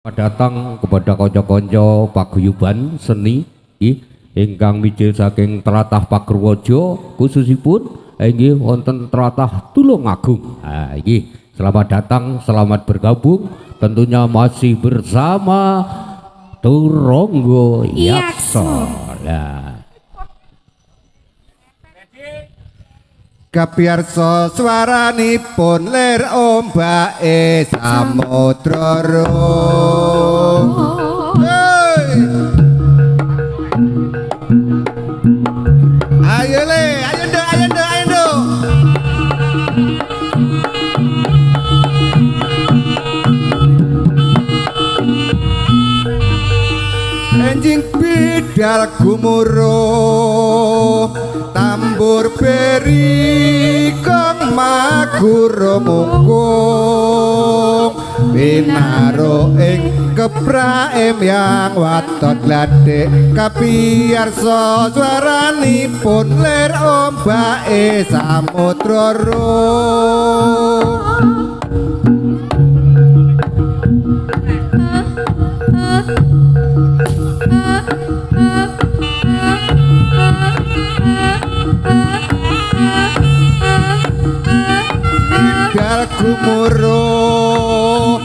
Datang kepada konco-konco paguyuban seni ingkang mijil saking tlatah Pagurwaja khususipun inggih wonten tlatah Tulungagung. Selamat datang, selamat bergabung, tentunya masih bersama Turangga Yaksa. Kapiyarsa swaranipun lir ombake samudra rum. Ayo le, ayo nduk, ayo nduk, ayo nduk. Enjing bidal gumuruh tambur beri kang magura mungkung binaro ing kepraem yang watot gladek kapiyarsa swaranipun lir ombake samudra rum. Gumuruh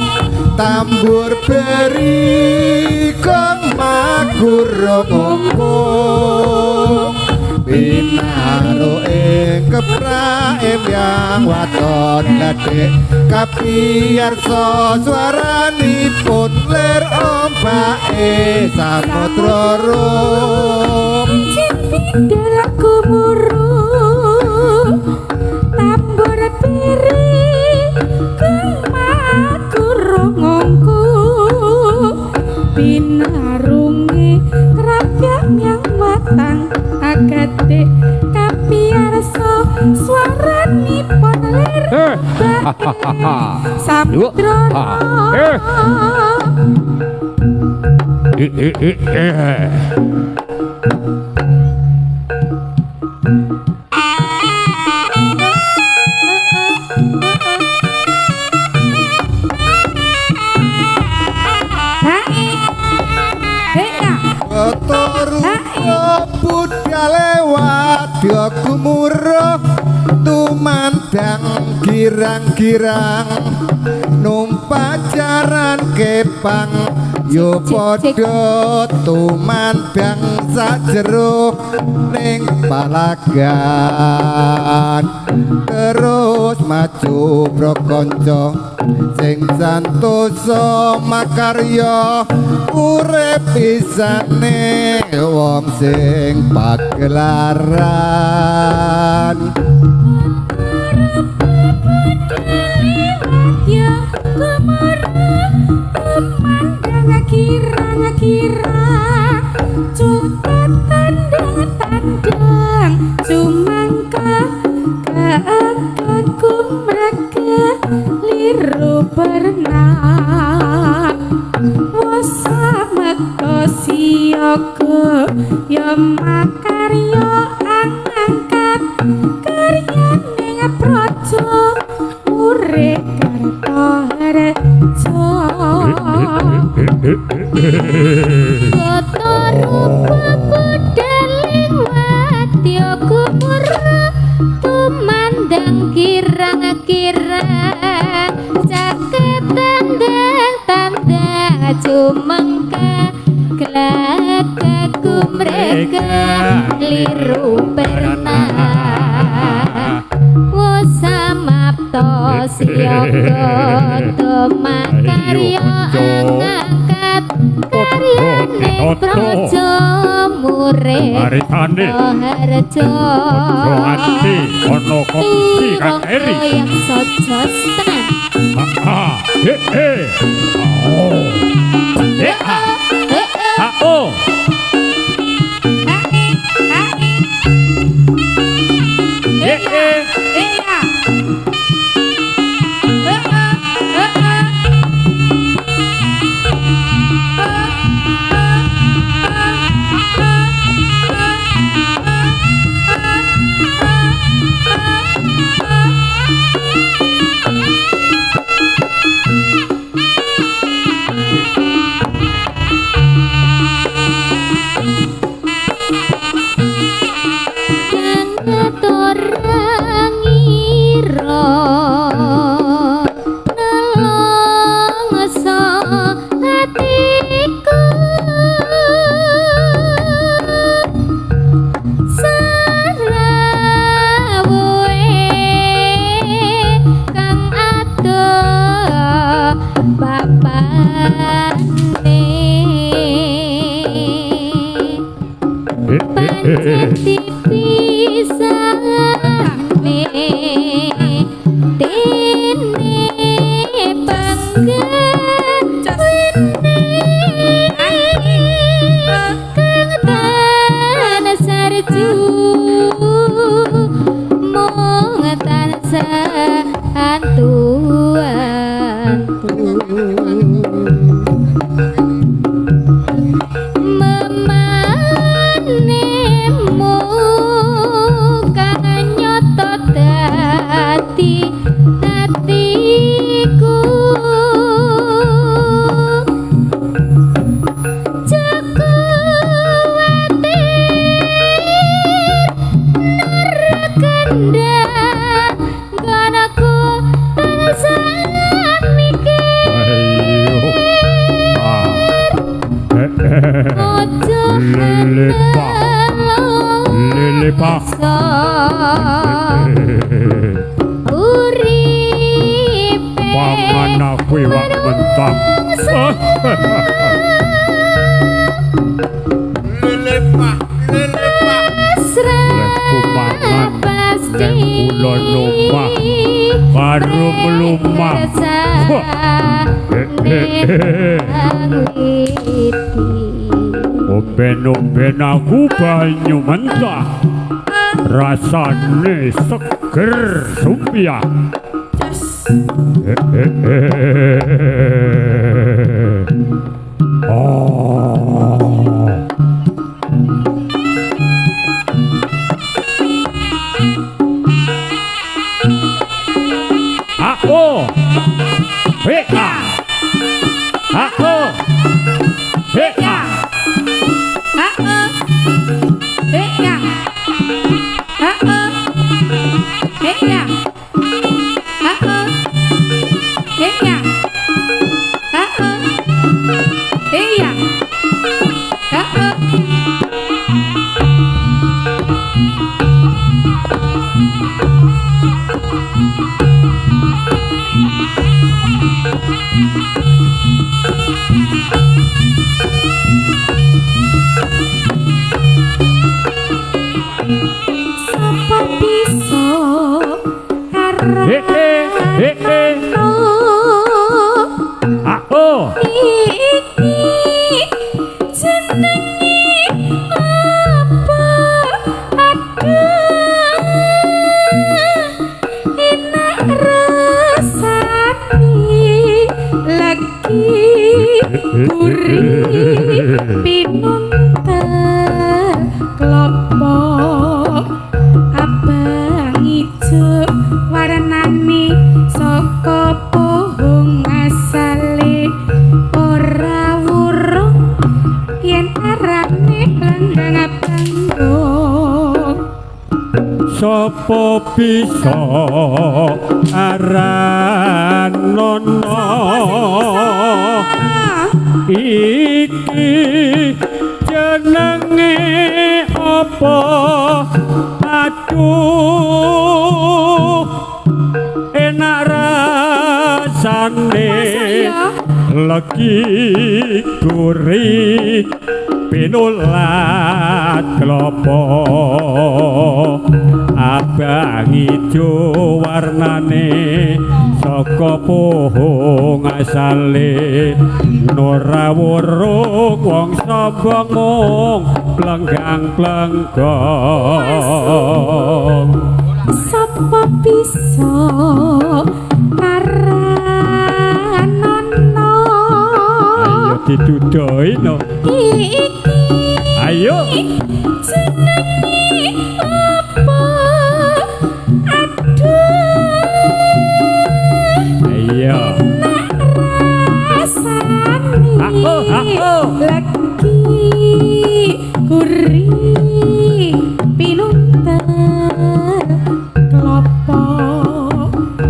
tambur beri kang magura mungkung binaro ing kepraem yang waton gladek kapiyarsa swaranipun lir ombake samudra rum. Bidal gumuruh tambur beri binarungi kerapyan yang watang agate kapiyarsa swaranipun lir samudra Wadya gumuruh tumandang girang-girang numpak jaran kepang yo padha tumandang sajero ning palagan terus maju prakanca sing santosa makarya urip pisane wong sing pagelaran. Ya gumuruh tumandang kirang-kirang cukup tandang sumangka kagum mereka liru berenang wasamata siyaga ya makarya angkat karyaning praja urip kartoharja kota rupa budaling wadya gumuruh tumandang kirang-kirang caket tandang cumengka glagaku mereka liru berenang wasamapta siyaga tumakarya angkat karyane praja murip harja ono kompetisi Kang Eri yang sojos tenan Pak. Uripe Paman aku iwak mentang. Lele Pak, lele Pak. Leku mangan, leku lumah, baru melumah. Oben-oben aku banyu mentah, rasane seger sumpia. Oh. Aku, heka, aku, heka, Sapa bisa aku, iki jenenge apa? Aduh, enak rasane lagi gurih pinuntel klopo abang ijo warnane saka pohong asale ora wurung yen arane langgang abang. sapa bisa aranono iki jenenge apa? Aduh, enak rasane lagi gurih pinulat klopo abang ijo warnane saka pohong asale ora wurung wong sombong mung plenggang-plenggong. Sapa bisa aranono Ayo didudoi no. iki Ayo jenenge apa? Aduh, ayo rasane Aku. lagi gurih pinuntel klopo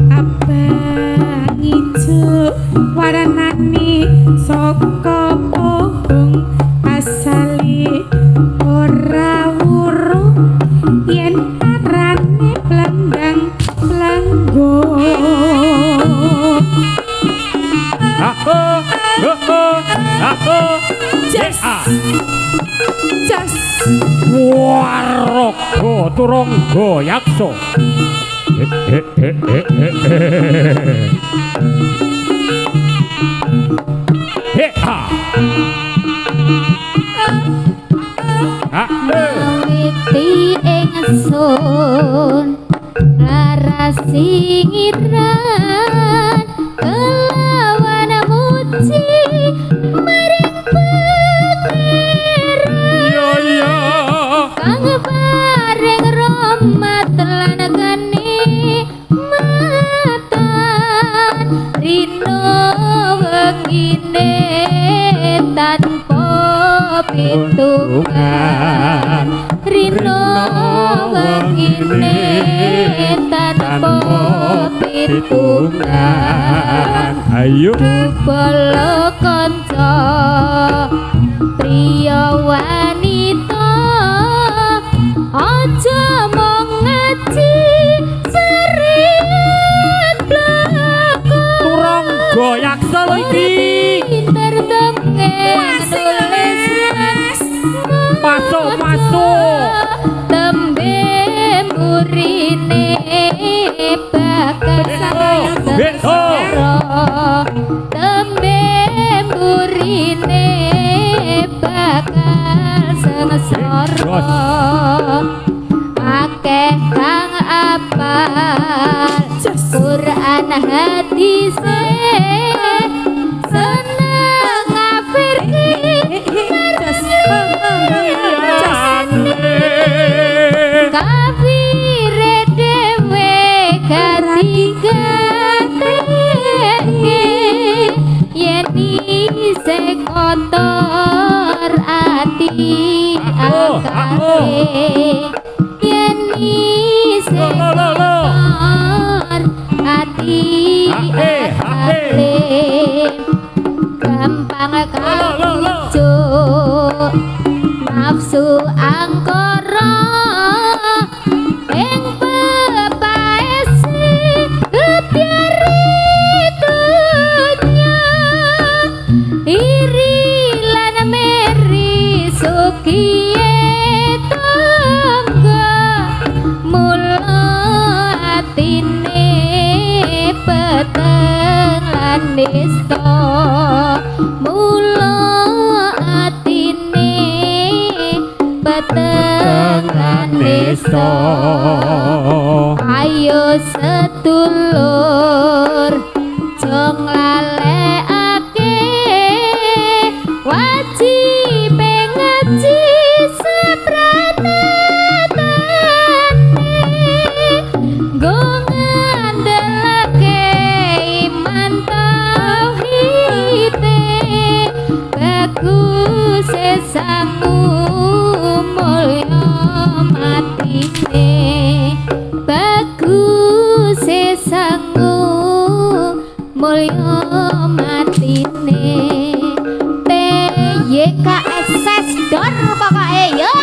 abang ijo warnane saka pohong asale ora wurung yen arane planggang-planggo. aku Jas. Jas. Waraka turangga yaksa. Witi ingsun rarasingiran kelawan muji maring pangeran kang paring rahmat lan kanikmatan rino wengine tanpa pitungan rino wengine tanpa pitungan. Ayo Bala kanca priya wanita aja nulis Masuk. tembe mburine bakal sengsara tembe mburine bakal sengsara akeh kang apal Quran hadis seneng ngafirke kafire dhewe katigate yen isih kotor ati akate yen isih kotor ati akate gampang kalucu nafsu angkara ing pepaese kepiari dunya iri lan meri sukiye tangga mula atine peteng lan nista mula atine peteng lan nista ayo sedulur jong lalekake wajib ngaji sepranatane nggo ngandelake iman tauhide bagus sangu mulya matine bagus sangu mulya matine TYKSS dor pokoke ya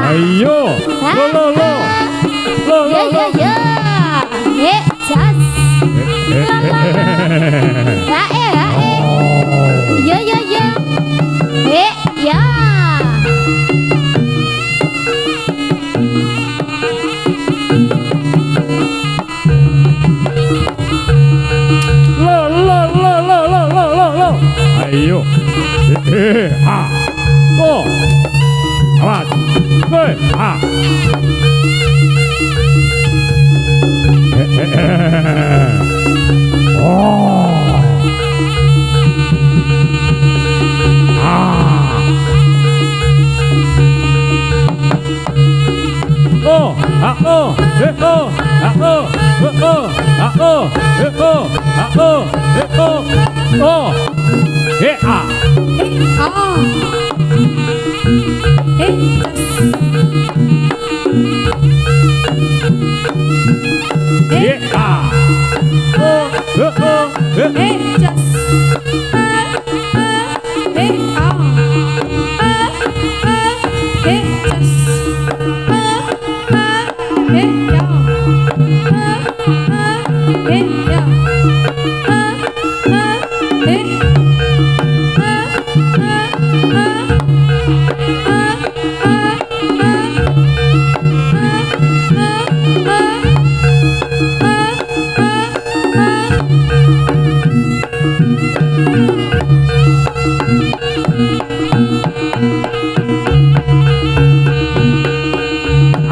Ayo. Lo. ya jas ya ya Lo. Ayo. Go. Awas.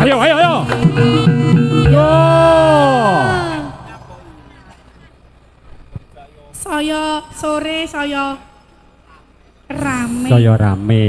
Ayo. Yo. Saya sore saya rame. Saya rame.